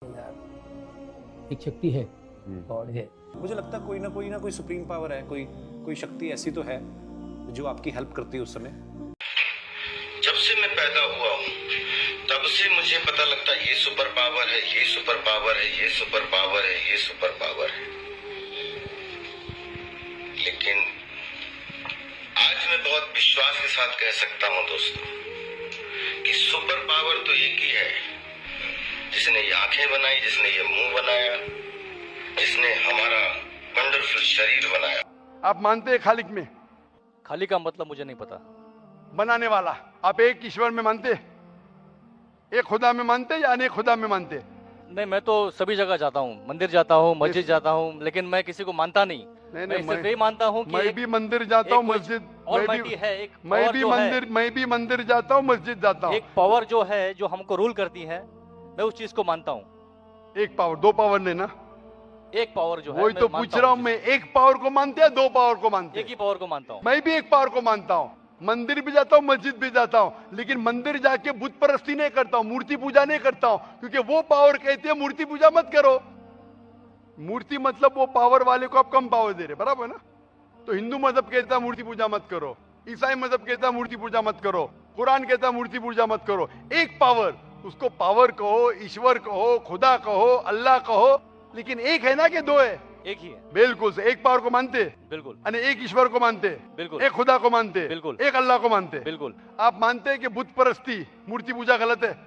यार एक शक्ति है, गॉड है। मुझे लगता है कोई ना कोई सुप्रीम पावर है, कोई शक्ति ऐसी तो है जो आपकी हेल्प करती है उस समय। जब से मैं पैदा हुआ हूँ तब से मुझे पता लगता है ये सुपर पावर है, ये सुपर पावर है, ये सुपर पावर है, ये सुपर पावर है। लेकिन आज मैं बहुत विश्वास के साथ कह सकता हूँ दोस्तों कि सुपर पावर तो एक ही है, जिसने ये आंखें बनाई, जिसने ये मुंह बनाया, जिसने हमारा वंडरफुल शरीर बनाया। आप मानते हैं खालिक में? खाली का मतलब मुझे नहीं पता। बनाने वाला। आप एक ईश्वर में मानते, एक खुदा में मानते या अनेक खुदा में मानते? नहीं, मैं तो सभी जगह जाता हूँ, मंदिर जाता हूँ, मस्जिद जाता हूँ, लेकिन मैं किसी को मानता नहीं। मैं सिर्फ यही मानता हूँ कि मैं भी मंदिर जाता हूँ, मस्जिद मैं भी मंदिर जाता हूँ, मस्जिद जाता हूँ। एक पावर जो है जो हमको रूल करती है, मैं उस चीज को मानता हूँ। एक पावर, दो पावर नहीं ना? एक पावर जो है, वही तो पूछ रहा हूँ मैं, एक पावर को मानते या दो पावर को मानते? एक ही पावर को मानता हूँ। मैं भी एक पावर को मानता हूँ। मंदिर भी जाता हूँ, मस्जिद भी जाता हूँ, लेकिन मंदिर जाके बुत परस्ती नहीं करता हूँ, मूर्ति पूजा नहीं करता हूँ, क्योंकि वो पावर कहती है मूर्ति पूजा मत करो। मूर्ति मतलब वो पावर वाले को आप कम पावर दे रहे, बराबर ना? तो हिंदू मजहब कहता है मूर्ति पूजा मत करो, ईसाई मजहब कहता है मूर्ति पूजा मत करो, कुरान कहता है मूर्ति पूजा मत करो। एक पावर, उसको पावर कहो, ईश्वर कहो, खुदा कहो, अल्लाह कहो, लेकिन एक है ना कि दो है? एक ही है। बिल्कुल से। एक पावर को मानते? बिल्कुल। यानी एक ईश्वर को मानते? बिल्कुल। एक खुदा को मानते? बिल्कुल। एक अल्लाह को मानते? बिल्कुल। आप मानते हैं कि बुत परस्ती, मूर्ति पूजा गलत है?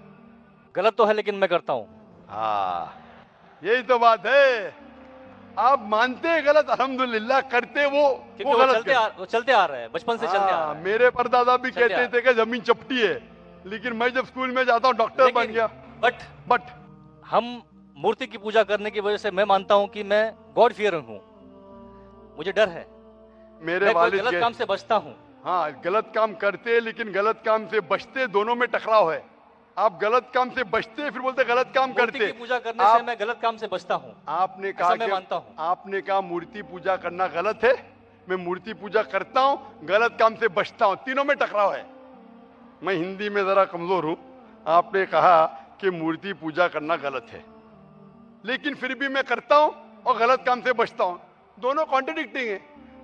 गलत तो है, लेकिन मैं करता हूँ। हाँ, यही तो बात है। आप मानते हैं गलत, अल्हम्दुलिल्लाह, करते वो गलत चलते आ रहा है, बचपन से चलते आ रहा है। मेरे परदादा भी कहते थे कि जमीन चपटी है, लेकिन मैं जब स्कूल में जाता हूँ डॉक्टर बन गया। बट हम मूर्ति की पूजा करने की वजह से मैं मानता हूँ कि मैं गॉड फियरिंग हूँ, मुझे डर है, मेरे वालिद गलत काम से बचता हूँ। हाँ, गलत काम करते लेकिन गलत काम से बचते, दोनों में टकराव है। आप गलत काम से बचते फिर बोलते गलत काम करते। मूर्ति की पूजा करने से मैं गलत काम से बचता हूँ। आपने कहा मैं मानता हूँ। आपने कहा मूर्ति पूजा करना गलत है, मैं मूर्ति पूजा करता हूँ, गलत काम से बचता हूँ, तीनों में टकराव है। मैं हिंदी में जरा कमजोर हूँ। आपने कहा कि मूर्ति पूजा करना गलत है, लेकिन फिर भी मैं करता हूँ और गलत काम से बचता हूँ, दोनों कॉन्ट्रडिक्टिंग है।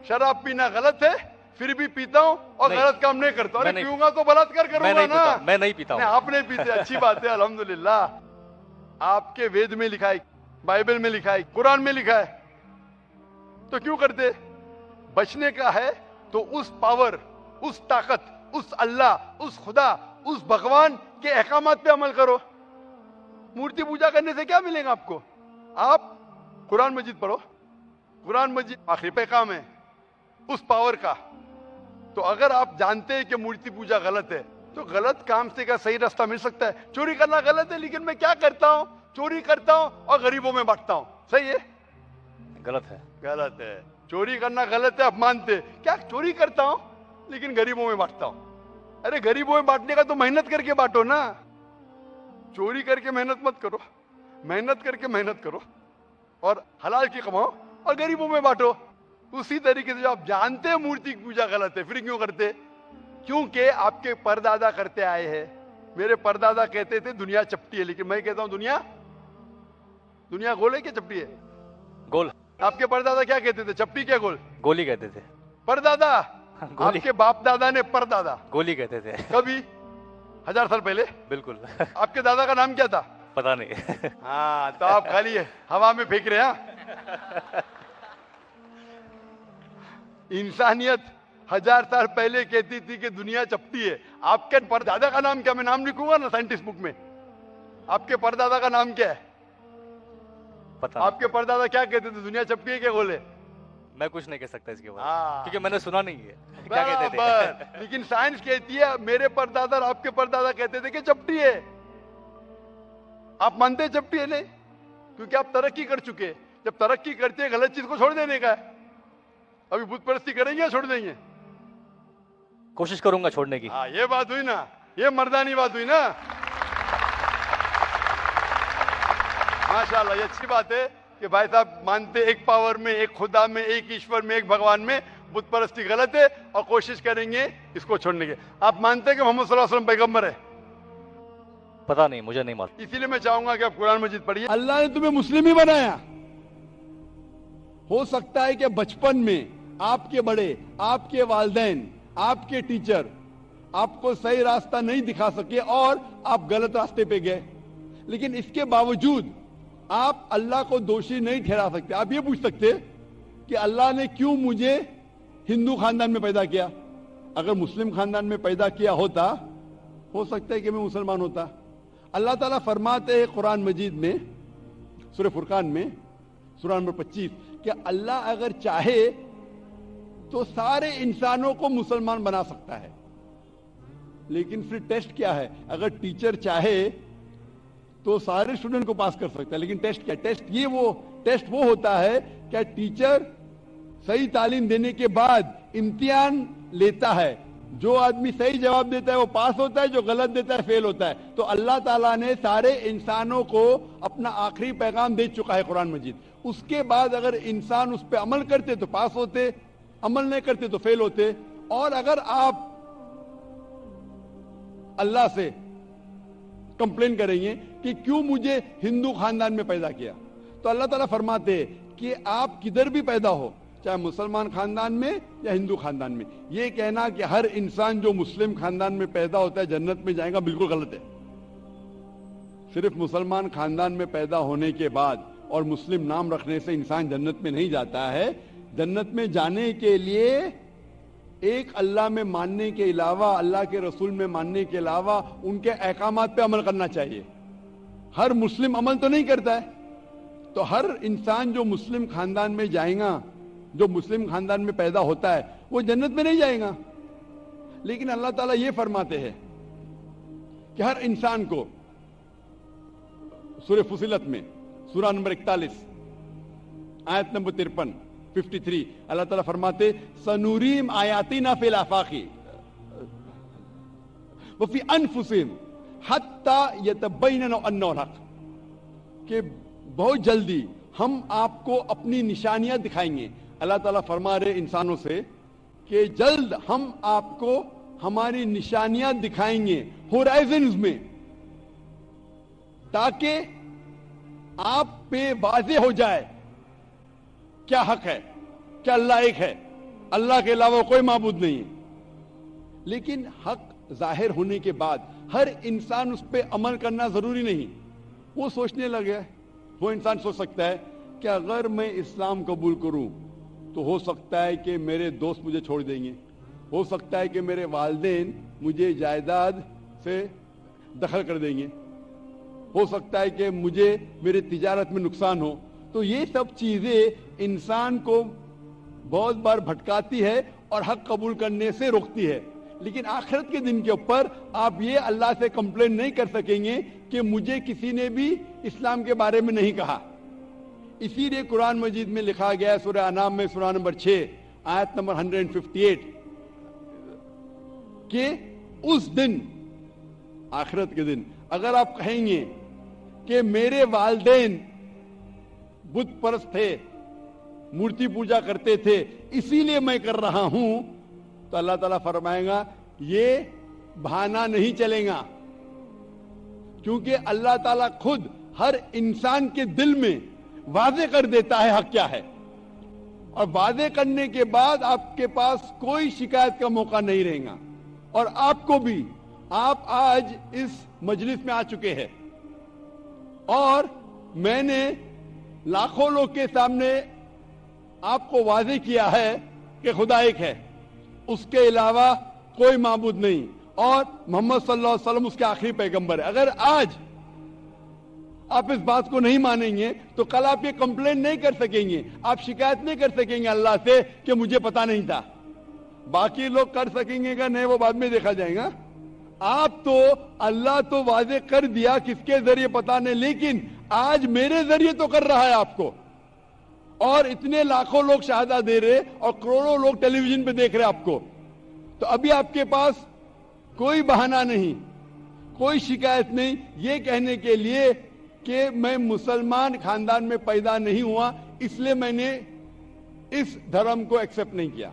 शराब पीना गलत है, फिर भी पीता हूँ और गलत काम नहीं करता। अरे पीऊंगा तो बलात्कार करूंगा ना। मैं नहीं पीता हूँ। आप नहीं पीते, अच्छी बात है, अल्हम्दुलिल्लाह। आपके वेद में लिखा है, बाइबल में लिखा है, कुरान में लिखा है, तो क्यों करते? बचने का है तो उस पावर, उस ताकत, उस अल्लाह, उस खुदा, उस भगवान के अहकामात पे अमल करो। मूर्ति पूजा करने से क्या मिलेगा आपको? आप कुरान मजीद पढ़ो, कुरान मजीद आखिरी पैगाम है उस पावर का। तो अगर आप जानते हैं कि मूर्ति पूजा गलत है, तो गलत काम से क्या सही रास्ता मिल सकता है? चोरी करना गलत है, लेकिन मैं क्या करता हूँ? चोरी करता हूँ और गरीबों में बांटता हूँ, सही है? गलत है। गलत है। चोरी करना गलत है, आप मानते? क्या चोरी करता हूँ लेकिन गरीबों में बांटता हूँ? अरे गरीबों में बांटने का तो मेहनत करके बांटो ना, चोरी करके मेहनत मत करो। मेहनत करके मेहनत करो और हलाल की कमाओ और गरीबों में बांटो। उसी तरीके से जो आप जानते हैं मूर्ति की पूजा गलत है, फिर क्यों करते? क्योंकि आपके परदादा करते आए हैं। मेरे परदादा कहते थे दुनिया चपटी है, लेकिन मैं कहता हूं दुनिया गोल है क्या चपटी है? गोल। आपके परदादा क्या कहते थे, चपटी क्या गोल? गोली कहते थे। परदादा? आपके बाप दादा ने परदादा गोली कहते थे। कभी 1000 साल पहले? बिल्कुल। आपके दादा का नाम क्या था? पता नहीं। हाँ, तो आप खाली हवा में फेंक रहे हैं। इंसानियत 1000 साल पहले कहती थी कि दुनिया चपटी है। आपके परदादा का नाम क्या? मैं नाम लिखूंगा ना साइंटिस्ट बुक में। आपके परदादा का नाम क्या है? पता। आपके परदादा क्या कहते थे, दुनिया चपटी है क्या गोल है? मैं कुछ नहीं कह सकता इसके बारे हाँ, में, क्योंकि मैंने सुना नहीं है क्या कहते थे। लेकिन साइंस कहती है, मेरे परदादा और आपके परदादा कहते थे कि चपटी है। आप मानते हैं चपटी है? नहीं, क्योंकि आप तरक्की कर चुके। जब तरक्की करते हैं, गलत चीज को छोड़ देने का है। अभी बुत परस्ती करेंगे या छोड़ देंगे? कोशिश करूंगा छोड़ने की। हाँ, ये बात हुई ना, ये मर्दानी बात हुई ना। माशाल्लाह, ये अच्छी बात है कि भाई साहब मानते एक पावर में, एक खुदा में, एक ईश्वर में, एक भगवान में। बुत परस्ती गलत है और कोशिश करेंगे इसको छोड़ने की। आप मानते हैं कि मोहम्मद सल्लल्लाहु अलैहि वसल्लम पैगंबर है? पता नहीं, मुझे नहीं मालूम। इसीलिए मैं चाहूंगा कि आप कुरान मजीद पढ़िए। अल्लाह ने तुम्हें मुस्लिम ही बनाया। हो सकता है कि बचपन में आपके बड़े, आपके वालिदैन, आपके टीचर आपको सही रास्ता नहीं दिखा सके और आप गलत रास्ते पे गए, लेकिन इसके बावजूद आप अल्लाह को दोषी नहीं ठहरा सकते। आप ये पूछ सकते कि अल्लाह ने क्यों मुझे हिंदू खानदान में पैदा किया? अगर मुस्लिम खानदान में पैदा किया होता, हो सकता है कि मैं मुसलमान होता। अल्लाह ताला फरमाते हैं कुरान मजीद में, सूरह फुरकान में, सूरह नंबर 25, कि अल्लाह अगर चाहे तो सारे इंसानों को मुसलमान बना सकता है। लेकिन फिर टेस्ट क्या है? अगर टीचर चाहे तो सारे स्टूडेंट को पास कर सकता है, लेकिन टेस्ट क्या? टेस्ट वो होता है क्या टीचर सही तालीम देने के बाद इम्तिहान लेता है, जो आदमी सही जवाब देता है वो पास होता है, जो गलत देता है फेल होता है। तो अल्लाह ताला ने सारे इंसानों को अपना आखिरी पैगाम दे चुका है कुरान मजीद। उसके बाद अगर इंसान उस पर अमल करते तो पास होते, अमल नहीं करते तो फेल होते। और अगर आप अल्लाह से कंप्लेन करेंगे कि क्यों मुझे हिंदू खानदान में पैदा किया, तो अल्लाह ताला फरमाते कि आप किधर भी पैदा हो, चाहे मुसलमान खानदान में या हिंदू खानदान में, ये कहना कि हर इंसान जो मुस्लिम खानदान में पैदा होता है जन्नत में जाएगा, बिल्कुल गलत है। सिर्फ मुसलमान खानदान में पैदा होने के बाद और मुस्लिम नाम रखने से इंसान जन्नत में नहीं जाता है। जन्नत में जाने के लिए एक अल्लाह में मानने के अलावा, अल्लाह के रसूल में मानने के अलावा उनके अहकामात पे अमल करना चाहिए। हर मुस्लिम अमल तो नहीं करता है, तो हर इंसान जो मुस्लिम खानदान में जाएगा, जो मुस्लिम खानदान में पैदा होता है, वो जन्नत में नहीं जाएगा। लेकिन अल्लाह ताला ये फरमाते हैं कि हर इंसान को, सूरह फुसिलत में सूरा नंबर 41 आयत नंबर 53 अल्लाह ताला फरमाते सनूरीम आयातिना फिल आफाकी व फी अनफुसिहिम हत्ता यतबय्यना अन्नहुल हक, कि बहुत जल्दी हम आपको अपनी निशानियां दिखाएंगे। अल्लाह ताला फरमा रहे इंसानों से कि जल्द हम आपको हमारी निशानियां दिखाएंगे होराइजन्स में, ताकि आप पे वाज़ेह हो जाए क्या हक है, क्या अल्लाह एक है, अल्लाह के अलावा कोई माबूद नहीं है। लेकिन हक जाहिर होने के बाद हर इंसान उस पर अमल करना जरूरी नहीं। वो सोचने लगे, वो इंसान सोच सकता है कि अगर मैं इस्लाम कबूल करूं तो हो सकता है कि मेरे दोस्त मुझे छोड़ देंगे, हो सकता है कि मेरे वालिदैन मुझे जायदाद से दखल कर देंगे, हो सकता है कि मुझे मेरे तिजारत में नुकसान हो। तो ये सब चीजें इंसान को बहुत बार भटकाती है और हक कबूल करने से रोकती है। लेकिन आखिरत के दिन के ऊपर आप ये अल्लाह से कंप्लेन नहीं कर सकेंगे कि मुझे किसी ने भी इस्लाम के बारे में नहीं कहा। इसीलिए कुरान मजीद में लिखा गया है सूरह अनाम में सूरह नंबर 6 आयत नंबर 158 कि उस दिन, आखिरत के दिन, अगर आप कहेंगे कि मेरे वालिदैन बुत परस्त थे, मूर्ति पूजा करते थे, इसीलिए मैं कर रहा हूं, तो अल्लाह ताला फरमाएगा ये बहाना नहीं चलेगा, क्योंकि अल्लाह ताला खुद हर इंसान के दिल में वादे कर देता है हक क्या है, और वादे करने के बाद आपके पास कोई शिकायत का मौका नहीं रहेगा। और आपको भी, आप आज इस मजलिस में आ चुके हैं और मैंने लाखों लोग के सामने आपको वादे किया है कि खुदा एक है, उसके अलावा कोई माबूद नहीं, और मोहम्मद सल्लल्लाहु अलैहि वसल्लम उसके आखिरी पैगंबर है। अगर आज आप इस बात को नहीं मानेंगे तो कल आप ये कंप्लेन नहीं कर सकेंगे, आप शिकायत नहीं कर सकेंगे अल्लाह से कि मुझे पता नहीं था। बाकी लोग कर सकेंगे क्या नहीं, वो बाद में देखा जाएगा। आप तो, अल्लाह तो वादे कर दिया किसके जरिए पता नहीं, लेकिन आज मेरे जरिए तो कर रहा है आपको, और इतने लाखों लोग शहादा दे रहे और करोड़ों लोग टेलीविजन पे देख रहे आपको। तो अभी आपके पास कोई बहाना नहीं, कोई शिकायत नहीं ये कहने के लिए कि मैं मुसलमान खानदान में पैदा नहीं हुआ इसलिए मैंने इस धर्म को एक्सेप्ट नहीं किया।